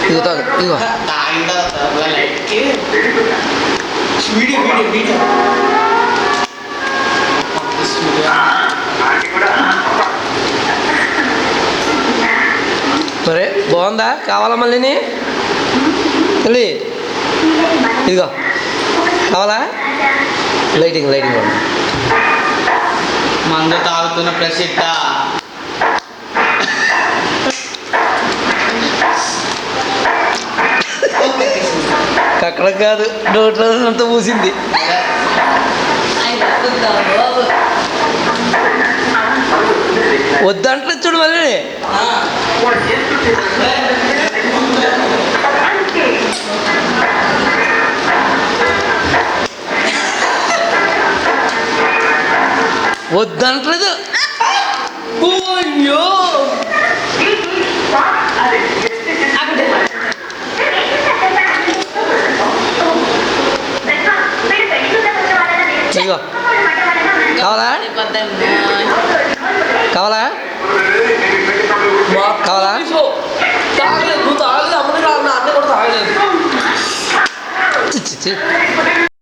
ఇదిగో తాగు ఇదిగో తాగిన తర్వాత లైట్కి వీడియో వీడియో వీడియో మరి బాగుందా కావాలా మళ్ళీని తల్లి ఇదిగో కావాలా లైటింగ్ లైటింగ్ మందు తాగుతున్న ప్రసిద్ధ అక్కడ కాదు నోట్లో అంతా పూసింది వద్దంటే చూడు మళ్ళీ వద్దంటలేదు అయ్యో ఇదిగో కావాలా కావాలా కావాలా తాగలేదు నువ్వు తాగలేదు అమ్మని రాదు అన్నీ కూడా తాగలేదు చి